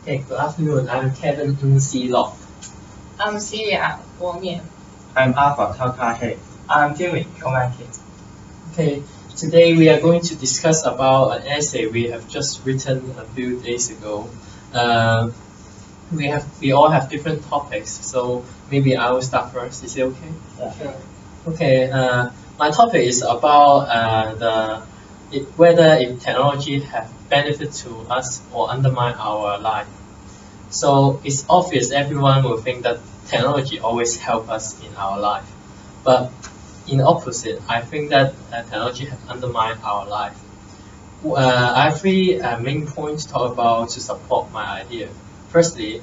Okay, good afternoon. I'm Kevin in C Log. I'm Celia Guomian. I'm Alpha Tao He. I'm Timmy Komaki. Okay, today we are going to discuss about an essay we have just written a few days ago. We all have different topics, so maybe I will start first. Is it okay? Yeah. Sure. Okay. My topic is about whether if technology have benefit to us or undermine our life. So it's obvious everyone will think that technology always help us in our life, but in opposite, I think that technology has undermined our life. I have three main points to talk about to support my idea. Firstly,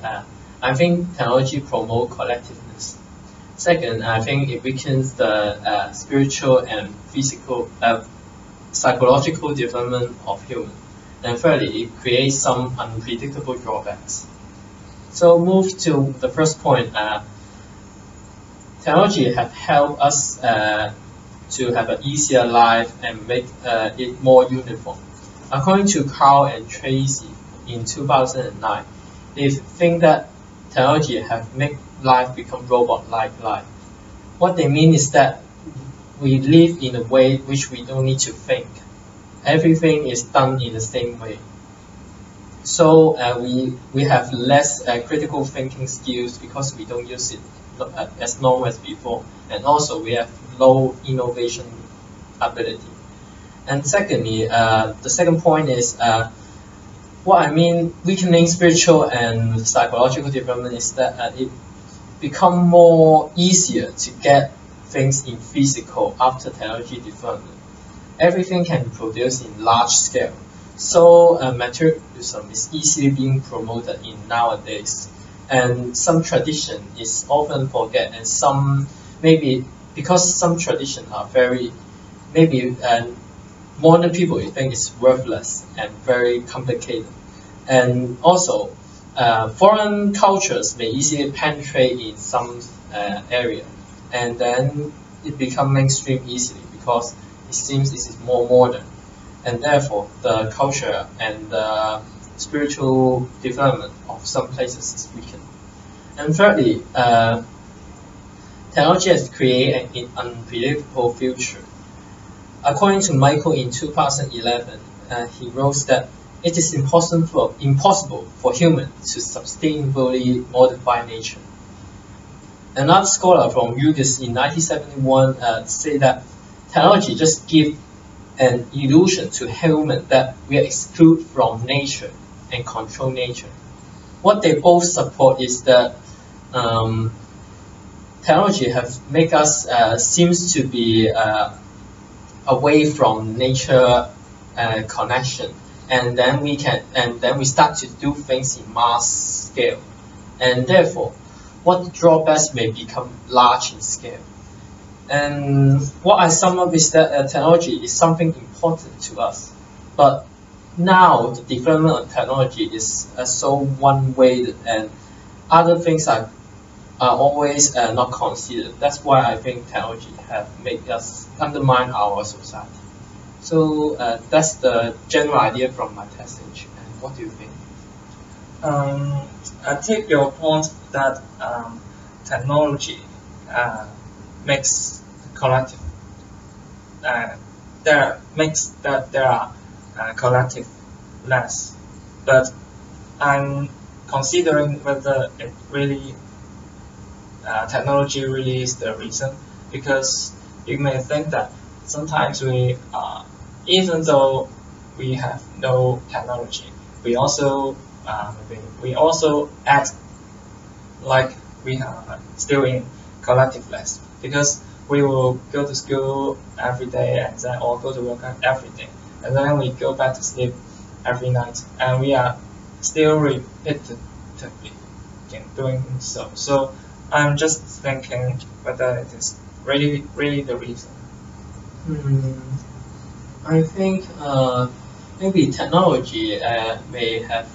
I think technology promotes collectiveness. Second, I think it weakens the spiritual and physical, psychological development of human. And thirdly, it creates some unpredictable drawbacks. So move to the first point. Technology have helped us to have an easier life and make it more uniform. According to Carl and Tracy in 2009, they think that technology have made life become robot-like life. What they mean is that we live in a way which we don't need to think. Everything is done in the same way. So we have less critical thinking skills because we don't use it as long as before, and also we have low innovation ability. And secondly, the second point is what I mean weakening spiritual and psychological development is that it become more easier to get things in physical after technology development. Everything can be produced in large scale, so materialism is easily being promoted in nowadays. And some tradition is often forget, and some maybe because some traditions are very modern people think it's worthless and very complicated. And also, foreign cultures may easily penetrate in some area, and then it becomes mainstream easily because it seems this is more modern, and therefore the culture and the spiritual development of some places is weakened. And thirdly, technology has created an unpredictable future. According to Michael in 2011, he wrote that it is impossible for humans to sustainably modify nature. Another scholar from UGIS in 1971 said that technology just gives an illusion to humans that we are excluded from nature and control nature. What they both support is that technology have make us seems to be away from nature connection, and then we start to do things in mass scale, and therefore what drawbacks may become large in scale. And what I sum up is that technology is something important to us, but now the development of technology is so one-way, and other things are always not considered. That's why I think technology have made us undermine our society. So that's the general idea from my passage. And what do you think? I take your point that technology makes collective. There are collective less, but I'm considering whether it really technology really is the reason, because you may think that sometimes we even though we have no technology, we also act like we are still in collectiveness, because we will go to school every day and then or go to work every day, and then we go back to sleep every night, and we are still repetitively doing so. So I'm just thinking whether it is really the reason. I think maybe technology may have,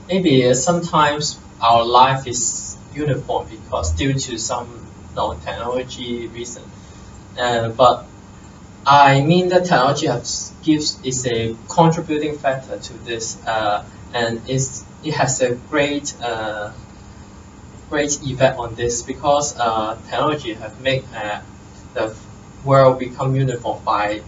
maybe sometimes our life is uniform because due to some technology reason. But I mean that technology is a contributing factor to this, and it has a great great effect on this, because technology have made the world become uniform by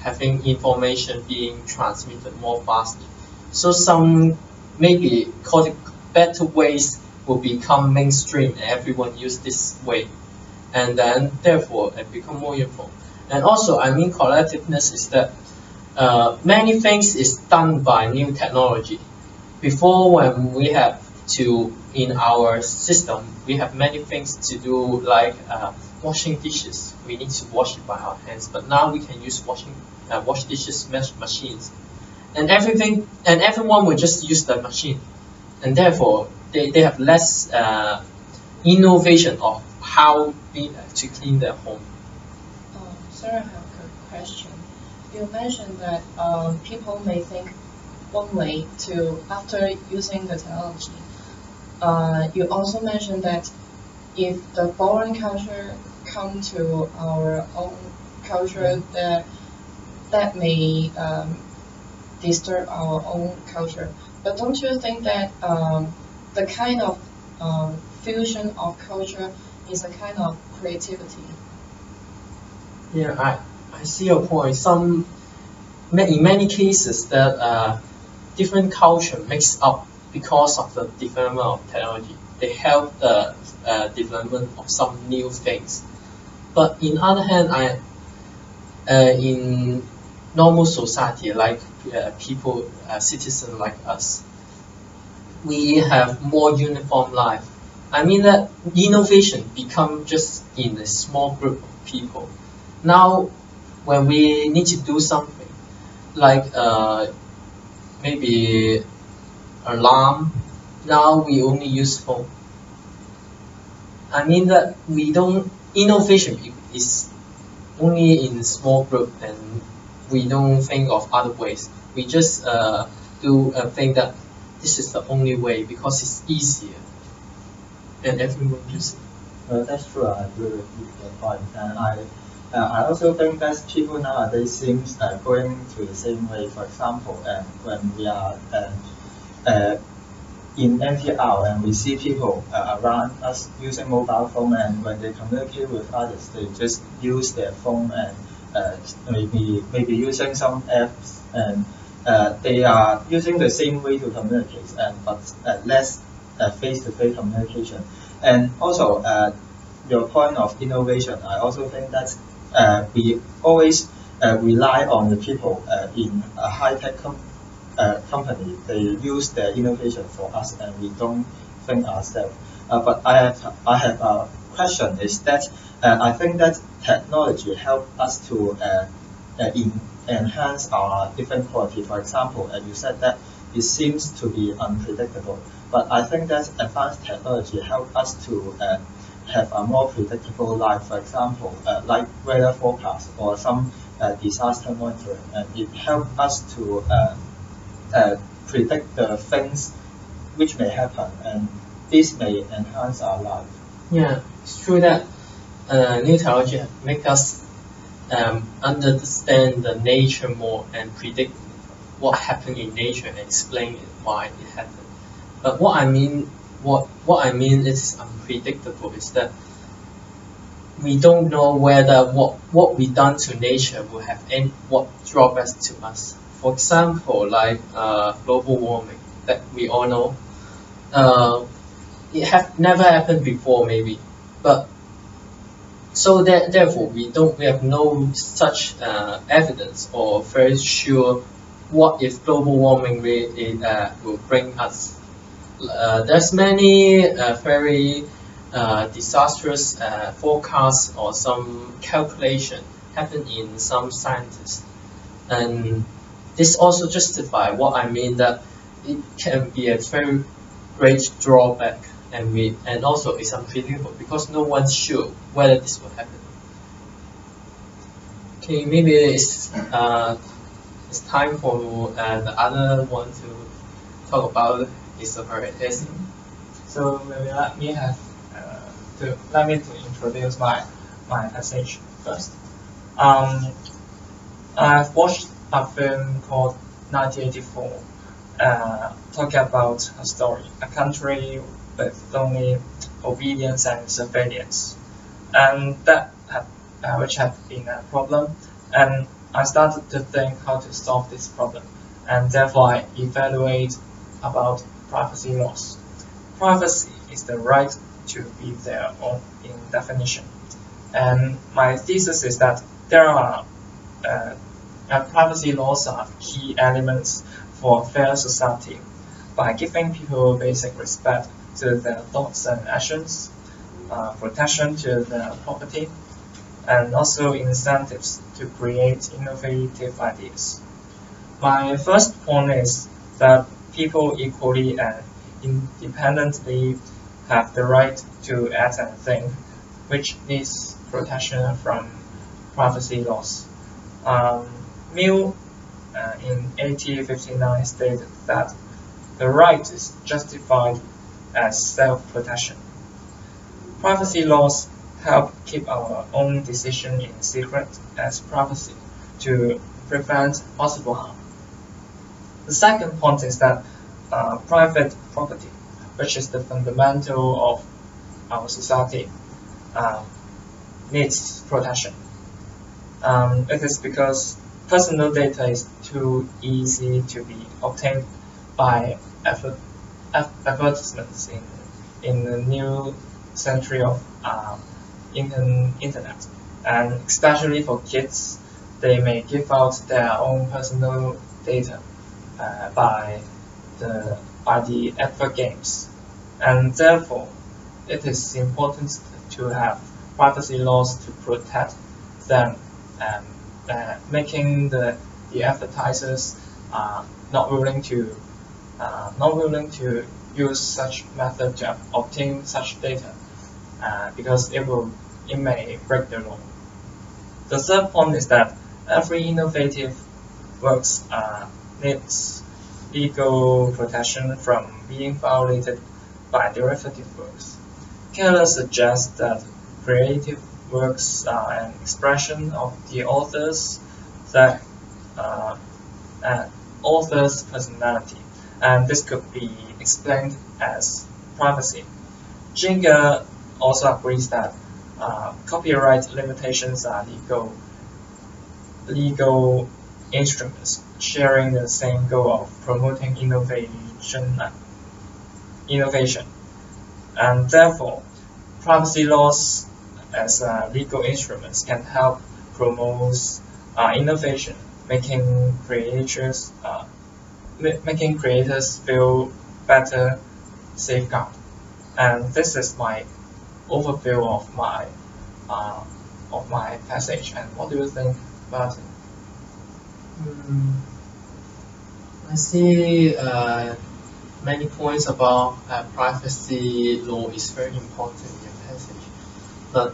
having information being transmitted more fastly. So some maybe called it better ways will become mainstream and everyone use this way, and then therefore it become more uniform. And also I mean collectiveness is that many things is done by new technology. Before, when we have to, in our system, we have many things to do, like washing dishes. We need to wash it by our hands, but now we can use wash dishes machines, and everyone will just use the machine, and therefore they have less innovation of how to clean their home. Sir, I have a question. You mentioned that people may think one way to after using the technology. You also mentioned that if the foreign culture come to our own culture, that may disturb our own culture. But don't you think that the kind of fusion of culture is a kind of creativity? Yeah, I see your point. In many cases that different culture mix up because of the development of technology. They help the development of some new things. But in other hand, in normal society, like people, citizens like us, we have more uniform life. I mean that innovation become just in a small group of people. Now, when we need to do something, like maybe alarm, now we only use phone. I mean that innovation is only in a small group, and we don't think of other ways. We just do a thing that this is the only way because it's easier, and everyone uses it. That's true. I agree with your point, and I also think that people nowadays seems going to the same way. For example, when we are in MTR and we see people around us using mobile phone, and when they communicate with others, they just use their phone and maybe using some apps, and they are using the same way to communicate, but less face-to-face communication. And also your point of innovation, I also think that we always rely on the people in a high-tech company. They use their innovation for us, and we don't think ourselves. But I have a question. Is that I think that technology help us to enhance our different quality. For example, you said that it seems to be unpredictable, but I think that advanced technology help us to have a more predictable life. For example, like weather forecast or some disaster monitoring, and it helps us to predict the things which may happen, and this may enhance our life. Yeah, it's true that new technology make us understand the nature more and predict what happened in nature and explain it why it happened. But what I mean is unpredictable is that we don't know whether what we done to nature will have what drawbacks to us. For example, like global warming that we all know, it have never happened before maybe, but so that therefore we have no such evidence or very sure what if global warming will bring us. There's many very disastrous forecasts or some calculation happen in some scientists, and this also justify what I mean, that it can be a very great drawback, and also it's unpredictable because no one's sure whether this will happen. Okay, maybe it's time for the other one to talk about separatism. So maybe let me to introduce my passage first. I've watched a film called 1984, talking about a story, a country with only obedience and surveillance, and that which had been a problem, and I started to think how to solve this problem, and therefore I evaluate about privacy laws. Privacy is the right to be their own in definition, and my thesis is that there are privacy laws are key elements for a fair society by giving people basic respect to their thoughts and actions, protection to their property, and also incentives to create innovative ideas. My first point is that people equally and independently have the right to act and think, which needs protection from privacy laws. Mill in 1859 stated that the right is justified as self-protection. Privacy laws help keep our own decision in secret as privacy to prevent possible harm. The second point is that private property, which is the fundamental of our society, needs protection. It is because personal data is too easy to be obtained by advertisements in the new century of internet, and especially for kids, they may give out their own personal data by the advert games, and therefore it is important to have privacy laws to protect them, making the advertisers not willing to use such method to obtain such data, because it may break the law. The third point is that every innovative works needs legal protection from being violated by derivative works. Keller suggests that creative works are an expression of the author's personality, and this could be explained as privacy. Ginger also agrees that copyright limitations are legal instruments sharing the same goal of promoting innovation, and therefore privacy laws as legal instruments can help promote innovation, making creators feel better safeguard. And this is my overview of my passage. And what do you think about it? I see many points about privacy law is very important in your passage, but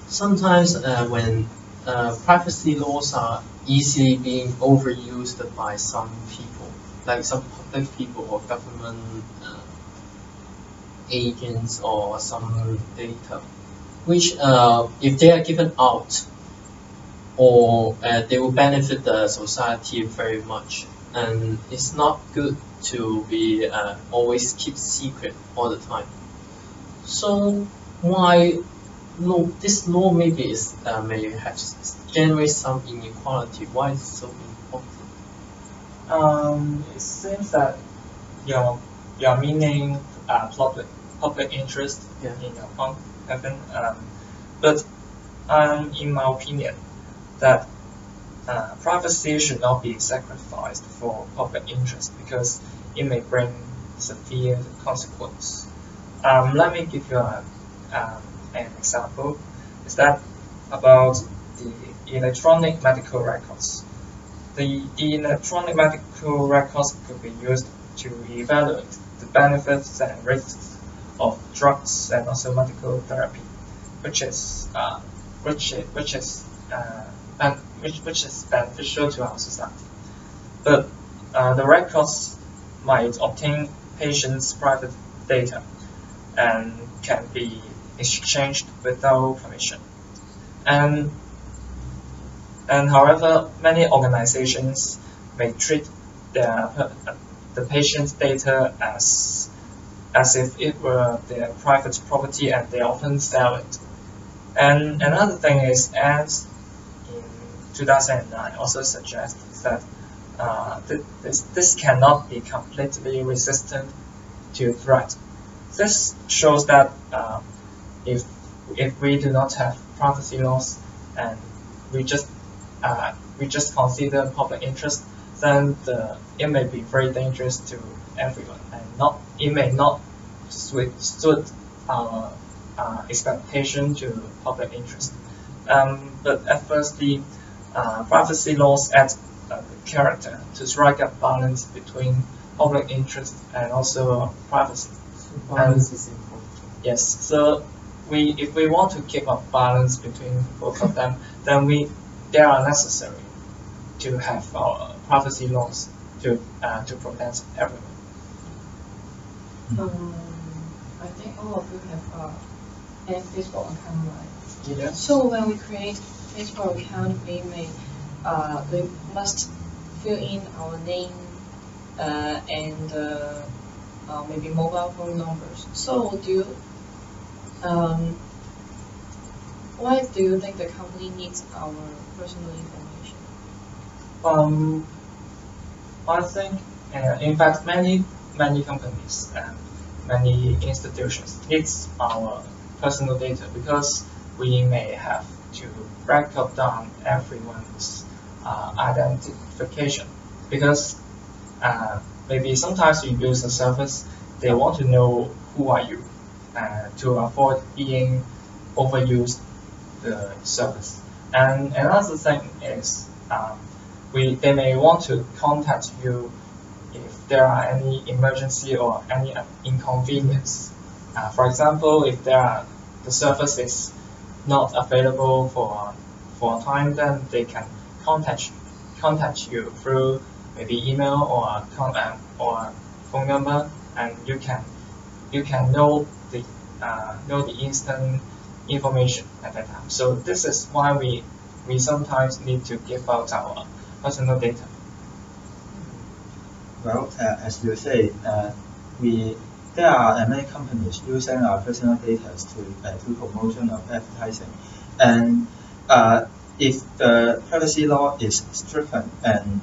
sometimes when privacy laws are easily being overused by some people, like some public people or government agents or some data, which if they are given out, or they will benefit the society very much, and it's not good to be always keep secret all the time. So why this law maybe is may have generate some inequality? Why is it so important? It seems that your meaning public interest in your point, Evan. But in my opinion, that privacy should not be sacrificed for public interest because it may bring severe consequence. Let me give you an example. Is that about the electronic medical records? The electronic medical records could be used to evaluate the benefits and risks of drugs and also medical therapy, which is beneficial to our society. But the records might obtain patients' private data and can be exchanged without permission. And however, many organizations may treat their the patient's data as if it were their private property, and they often sell it. And another thing is, as in 2009 also suggests that this cannot be completely resistant to threat. This shows that if we do not have privacy laws and we just consider public interest, then it may be very dangerous to everyone, and it may not suit our expectation to public interest. But at first, the privacy laws add character to strike a balance between public interest and also privacy. So balance is important. Yes, so if we want to keep a balance between both of them, then they are necessary to have our privacy laws to protect everyone. I think all of you have a Facebook account, right? Yes. So when we create Facebook account, we must fill in our name and maybe mobile phone numbers. So why do you think the company needs our personal information? I think, in fact, many companies and many institutions needs our personal data, because we may have to record down everyone's identification, because maybe sometimes you use a service, they want to know who are you, to avoid being overused the service. And another thing is they may want to contact you if there are any emergency or any inconvenience. For example, if the service is not available for a time, then they can contact you through maybe email or phone number, and you can know the instant information at that time. So this is why we sometimes need to give out our personal data. Well, as you say, there are many companies using our personal data to promotion of advertising, and if the privacy law is stricken, and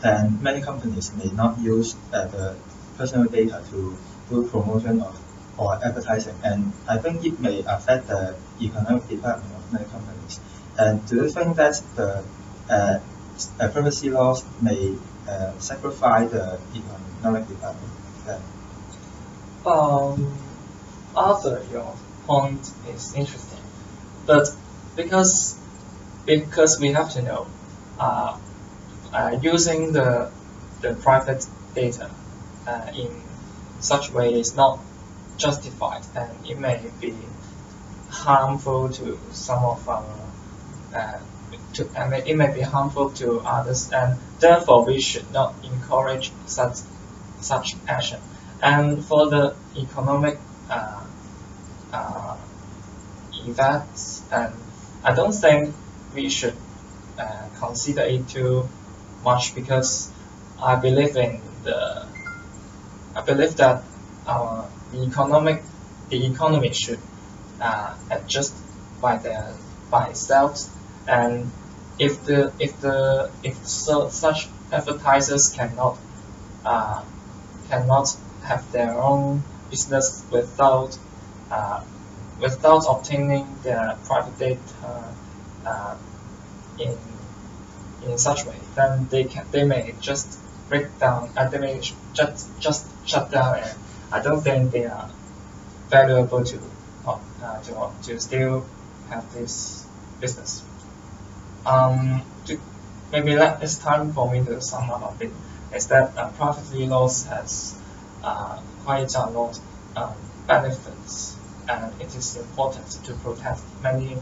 then many companies may not use the personal data to do promotion of or advertising, and I think it may affect the economic development of many companies. And do you think that the privacy laws may sacrifice the economic development? Arthur, your point is interesting, but because we have to know, using the private data in such way is not justified, and it may be harmful to some of our it may be harmful to others, and therefore we should not encourage such action. And for the economic effects, and I don't think we should consider it too much, because I believe that the economy should adjust by itself, and if such advertisers cannot have their own business without obtaining their private data in such way, then they may just break down, and they may just shut down, and I don't think they are valuable to still have this business. Maybe it's time for me to sum up a bit. Is that privacy laws has quite a lot of benefits, and it is important to protect many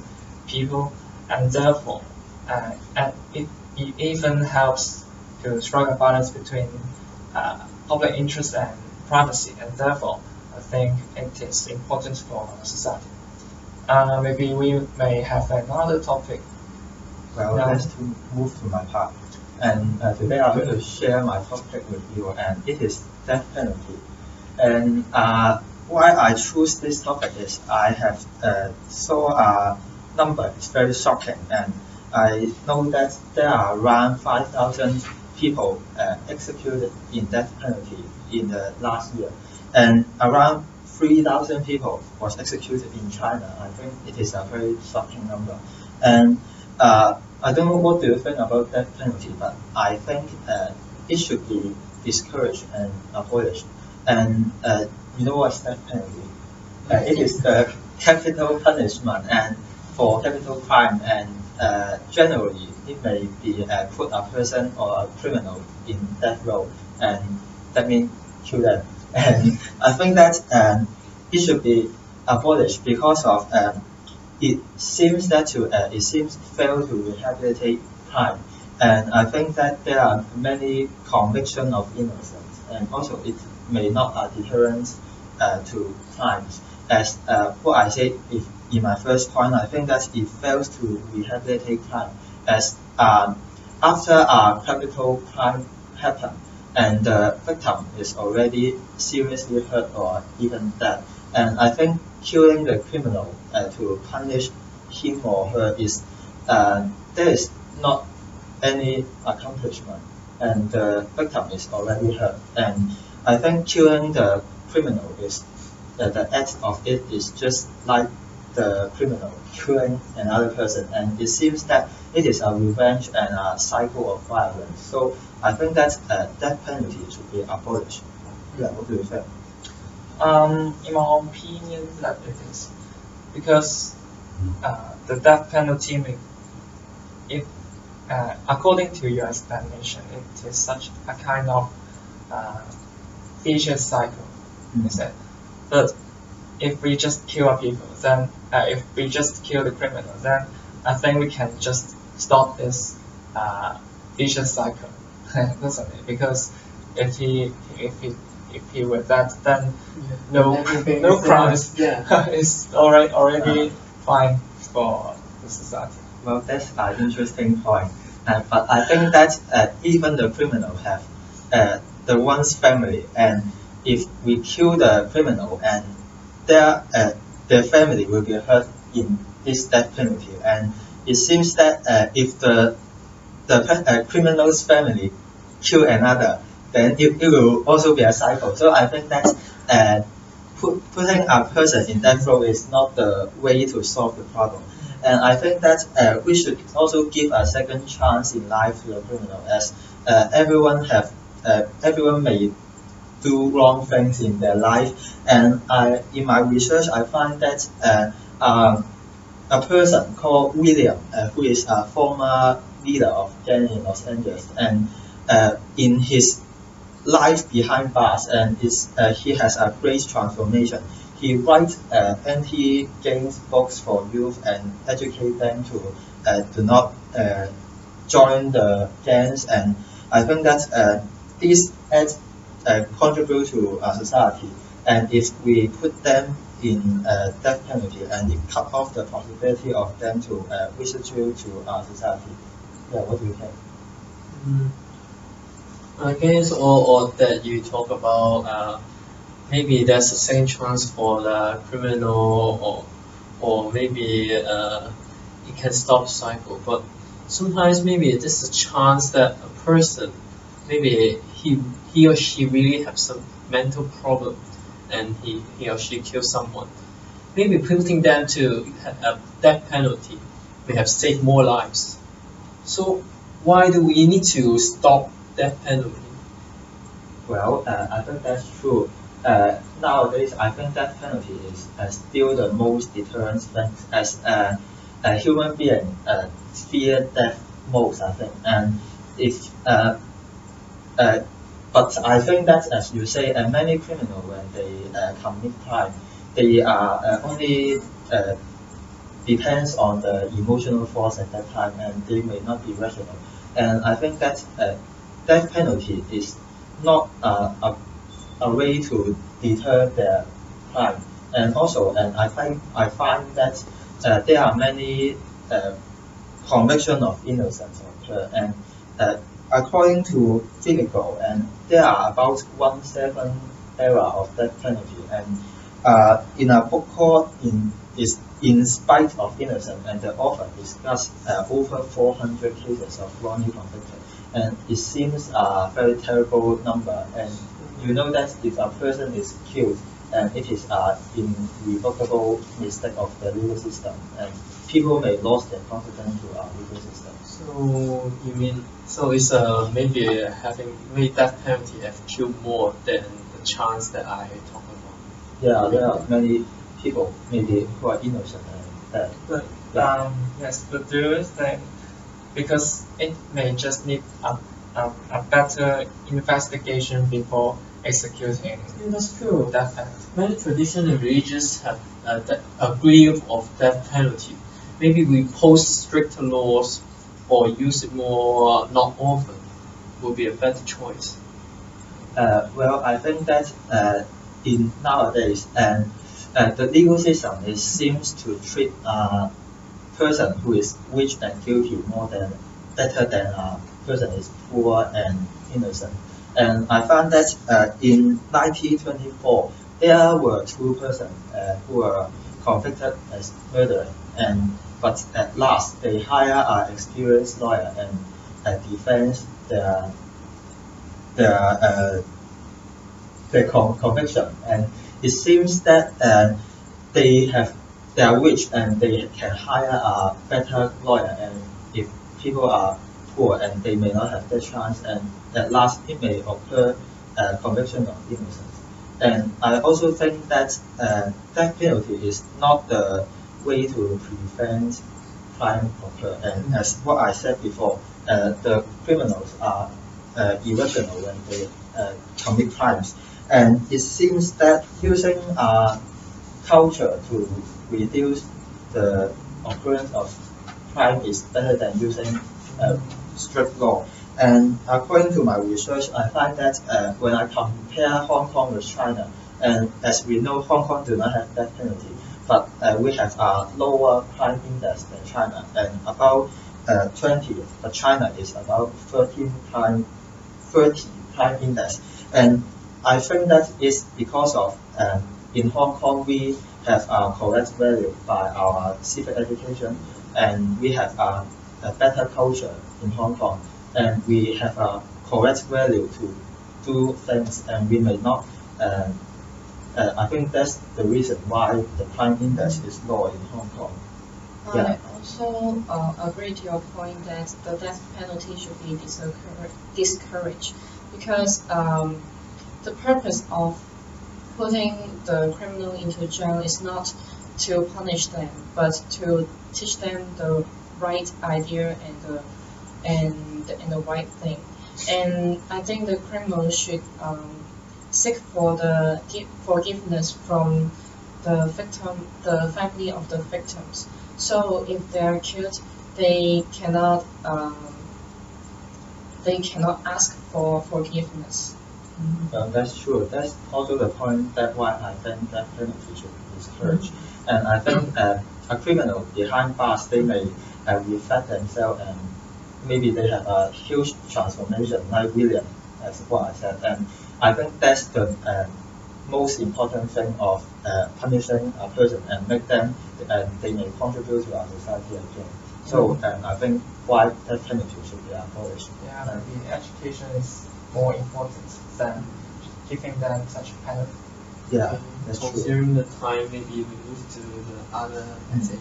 people, and therefore it even helps to strike a balance between public interest and privacy, and therefore I think it is important for society. Maybe we may have another topic. Well, let's move to my part. and today I'm going to share my topic with you, and it is death penalty. And why I choose this topic is I have saw a number. It's very shocking, and I know that there are around 5,000 people executed in death penalty in the last year, and around 3,000 people was executed in China. I think it is a very shocking number. And I don't know what do you think about death penalty, but I think it should be discouraged and abolished. And you know what's death penalty? It is the capital punishment and for capital crime, and generally it may be put a person or a criminal in death row, and that means kill them. And I think that it should be abolished because of it seems that it seems fail to rehabilitate crime, and I think that there are many convictions of innocence, and also it may not a deterrent to crimes. As what I said in my first point, I think that it fails to rehabilitate crime, as after a capital crime happens and the victim is already seriously hurt or even dead, and I think killing the criminal to punish him or her is there is not any accomplishment, and the victim is already hurt, and I think killing the criminal is the act of it is just like the criminal killing another person, and it seems that it is a revenge and a cycle of violence. So I think that death penalty should be abolished. Yeah, what do you think? In my opinion, that it is, because the death penalty according to your explanation, it is such a kind of vicious cycle, is it? But if we just kill people, then if we just kill the criminal, then I think we can just stop this vicious cycle, doesn't it? Because if he were that, then no crimes is already fine for the society. Well, that's an interesting point. But I think that even the criminal have the one's family, and if we kill the criminal, and their family will be hurt in this death penalty, and it seems that if the criminal's family kill another, then it will also be a cycle. So I think that putting a person in death row is not the way to solve the problem. And I think that we should also give a second chance in life to a criminal, as everyone may do wrong things in their life. And in my research, I find that a person called William, who is a former leader of gang in Los Angeles, and in his life behind bars, and he has a great transformation. He writes anti-gang books for youth and educate them to do not join the gangs, and I think that these acts contribute to society, and if we put them in death penalty, and it cut off the possibility of them to restitute to society. Yeah, what do you think? Against all that you talk about, maybe there's a second chance for the criminal, or maybe it can stop the cycle. But sometimes maybe there's a chance that a person, maybe he or she really have some mental problem, and he or she kills someone. Maybe putting them to a death penalty may have saved more lives. So why do we need to stop death penalty? Well, I think that's true. Nowadays, I think death penalty is still the most deterrent thing, as a human being fear death most, I think. And if but I think that, as you say, many criminals, when they commit crime, they are only depends on the emotional force at that time, and they may not be rational. And I think that death penalty is not a way to deter their crime. And also, I find that there are many conviction of innocence, and according to Physical, and there are about 17 era of death penalty, and in a book called in Spite of Innocence, and the author discussed over 400 cases of wrongly convicted, and it seems a very terrible number. And you know that if a person is killed, and it is an irrevocable mistake of the legal system, and people may lose their confidence to our legal system. So you mean it's maybe having made death penalty have killed more than the chance that I talk about. Yeah, there are many people maybe who are innocent and bad. But Yeah. yes, but do you think because it may just need a better investigation before executing Yeah, that's true. death penalty? Many traditional religions have agree of death penalty. Maybe we post stricter laws or use it more not often would be a better choice. Well, I think that in nowadays, and the legal system seems to treat a person who is rich and guilty better than a person is poor and innocent. And I found that in 1924 there were two persons who were convicted as murderer, but at last they hire an experienced lawyer and defend their conviction. And it seems that they are rich and they can hire a better lawyer. And if people are poor and they may not have the chance, and at last it may occur conviction of innocence. And I also think that death penalty is not the way to prevent crime occur. And as what I said before, the criminals are irrational when they commit crimes. And it seems that using culture to reduce the occurrence of crime is better than using strict law. And according to my research, I find that when I compare Hong Kong with China, and as we know, Hong Kong do not have death penalty, but we have a lower crime index than China, and about 20, but China is about 30 crime index. And I think that is because of in Hong Kong we have a correct value by our civic education, and we have a better culture in Hong Kong, and we have a correct value to do things, and we may not. I think that's the reason why the crime index is low in Hong Kong. I also agree to your point that the death penalty should be discouraged because the purpose of putting the criminal into jail is not to punish them, but to teach them the right idea and the right thing. And I think the criminal should seek for the forgiveness from the family of the victims. So if they are killed, they cannot ask for forgiveness. That's true. That's also the point that why I think that penalty should be discouraged. And I think a criminal behind bars, they may reflect themselves, and maybe they have a huge transformation like William, as what I said. And I think that's the most important thing of punishing a person and make them, and they may contribute to our society again. So I think why that penalty should be abolished. Yeah, maybe education is more important than giving them such a penalty. Yeah, that's true. Considering the time, maybe we move to the other essay.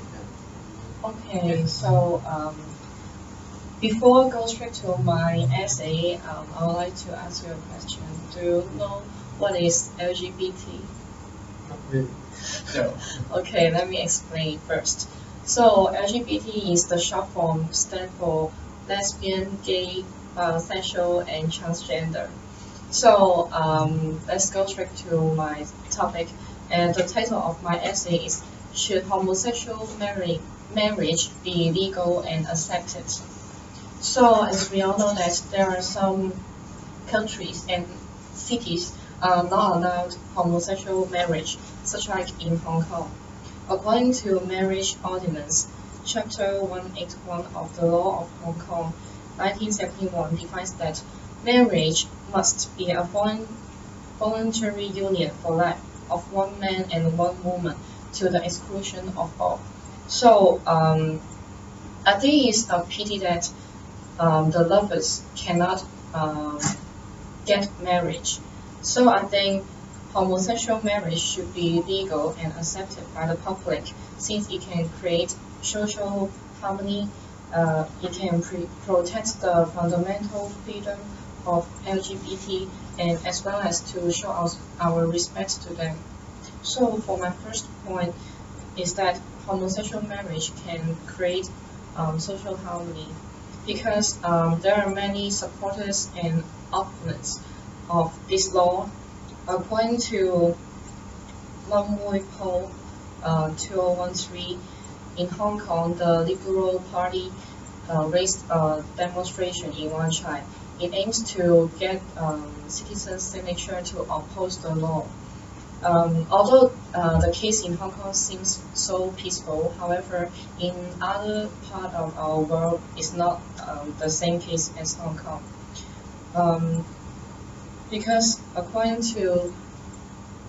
Okay, so before I go straight to my essay, I would like to ask you a question. Do you know what is LGBT? Not really. No. Okay, let me explain first. So LGBT is the short form, stand for lesbian, gay, bisexual, and transgender. So let's go straight to my topic. And the title of my essay is Should Homosexual Marriage Be Legal and Accepted? So as we all know that there are some countries and cities not allowed homosexual marriage, such like in Hong Kong. According to Marriage Ordinance, Chapter 181 of the Law of Hong Kong, 1971 defines that marriage must be a voluntary union for life of one man and one woman to the exclusion of all. So I think it's a pity that the lovers cannot get marriage. So I think homosexual marriage should be legal and accepted by the public since it can create social harmony, it can protect the fundamental freedom of LGBT and as well as to show our respect to them. So for my first point is that homosexual marriage can create social harmony because there are many supporters and opponents of this law. According to Long Mui poll 2013, in Hong Kong, the Liberal Party raised a demonstration in Wan Chai. It aims to get citizens' signature to oppose the law. Although the case in Hong Kong seems so peaceful, however, in other part of our world, it's not the same case as Hong Kong. Because according to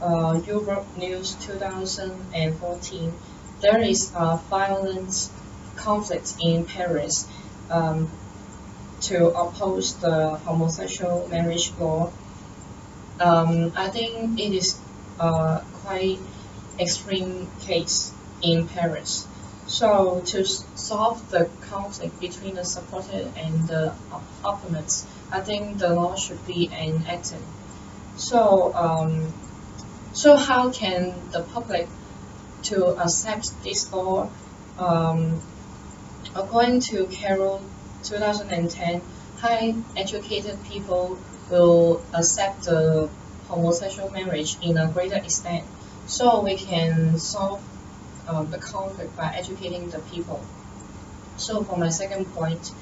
Europe News 2014, there is a violent conflict in Paris to oppose the homosexual marriage law. I think it is a quite extreme case in Paris. So to solve the conflict between the supporter and the opponents, I think the law should be enacted. So, so how can the public to accept this law? According to Carroll 2010, high educated people will accept the homosexual marriage in a greater extent. So we can solve the conflict by educating the people. So for my second point,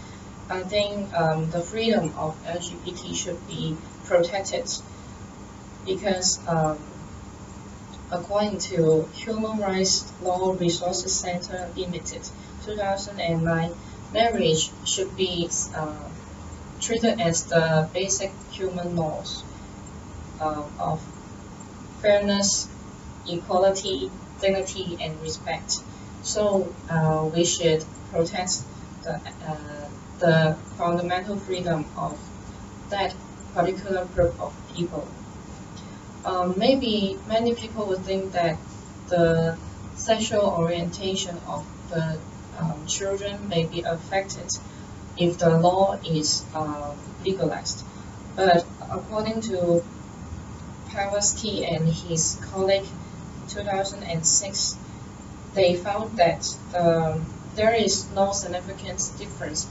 I think the freedom of LGBT should be protected because according to Human Rights Law Resources Center Limited 2009, marriage should be treated as the basic human laws of fairness, equality, dignity, and respect. So we should protect the fundamental freedom of that particular group of people. Maybe many people would think that the sexual orientation of the children may be affected if the law is legalized. But according to Pawlowski and his colleague 2006, they found that there is no significant difference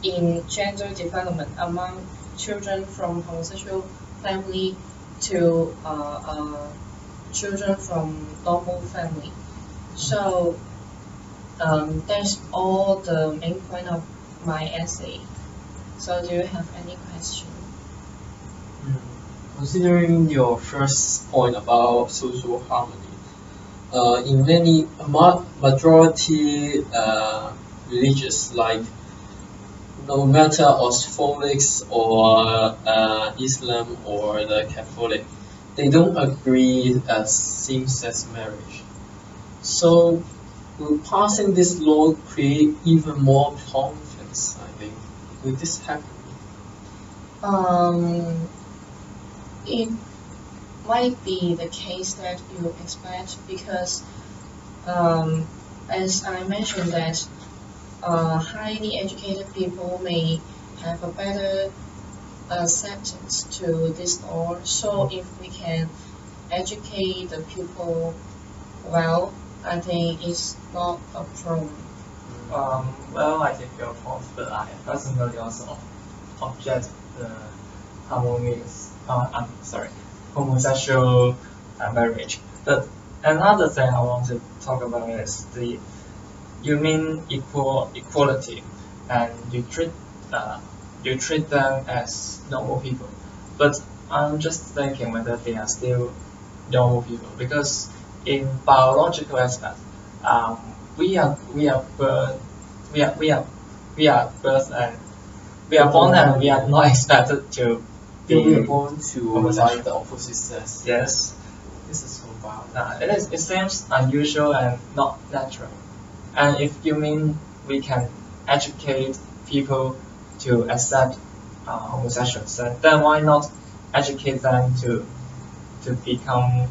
in gender development among children from homosexual family to children from normal family. So that's all the main point of my essay. So do you have any question? Considering your first point about social harmony, in many majority religions like no matter Orthodox or Islam or the Catholic, they don't agree as same-sex marriage. So will passing this law create even more conflicts, I think? Will this happen? It might be the case that you expect because as I mentioned that highly educated people may have a better acceptance to this law. So if we can educate the people well, I think it's not a problem. Well, I take your point, but I personally also object the homosexual marriage. But another thing I want to talk about is you mean equality, and you treat them as normal people. But I'm just thinking whether they are still normal people, because in biological aspect, we are we are birth and we are born and we are not expected to We be are born to homosexual. like the opposite sex. Yes. This is so bad. It seems unusual and not natural. And if you mean we can educate people to accept homosexual sex, then why not educate them to become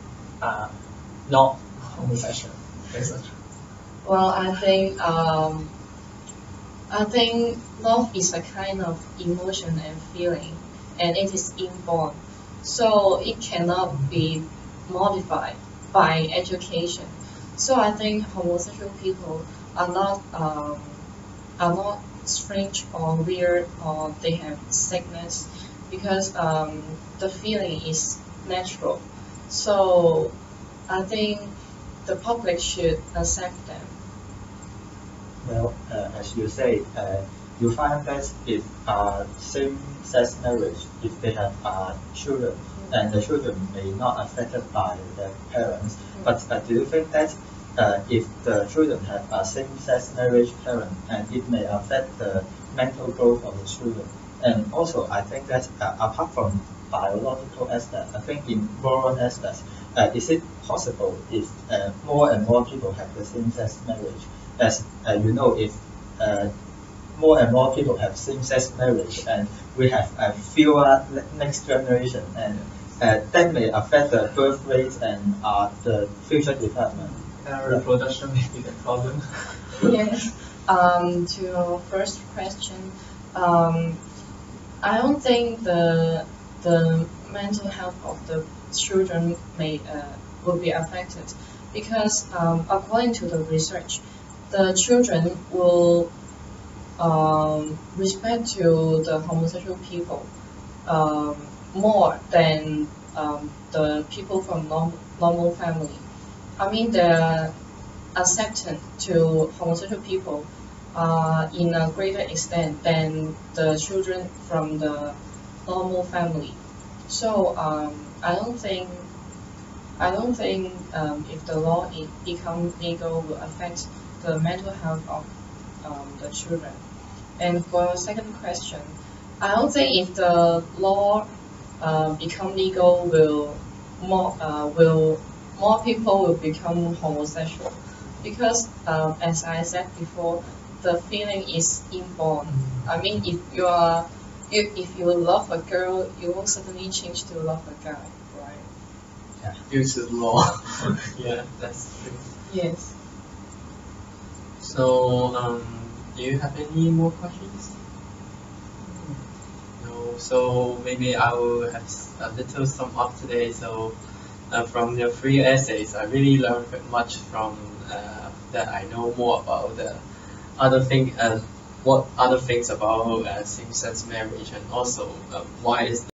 not homosexual, etc. Well, I think love is a kind of emotion and feeling, and it is inborn, so it cannot be modified by education. So I think homosexual people are not strange or weird or they have sickness because the feeling is natural. So I think the public should accept them. Well, as you say, you find that if same-sex marriage, if they have children, and the children may not affected by their parents, but do you think that if the children have a same-sex marriage parent, and it may affect the mental growth of the children? And also, I think that apart from biological aspect, I think in moral aspects, is it possible if more and more people have the same-sex marriage? As you know, if more and more people have same-sex marriage, and we have fewer next generation, and that may affect the birth rate and the future development. Reproduction may be the problem. Yes. To your first question, I don't think the mental health of the children will be affected because according to the research, the children will respect to the homosexual people more than the people from normal family. I mean, the acceptance to homosexual people in a greater extent than the children from the normal family. So I don't think if the law become legal will affect the mental health of the children. And for your second question, I don't think if the law become legal will more people will become homosexual because as I said before, the feeling is inborn. I mean, if you love a girl, you won't suddenly change to love a guy, right? Yeah. Due to the law. Yeah, that's true. Yes. So, do you have any more questions? No. So maybe I will have a little sum up today. So, from your 3 essays, I really learned much from that. I know more about the other thing, what other things about same-sex marriage, and also why is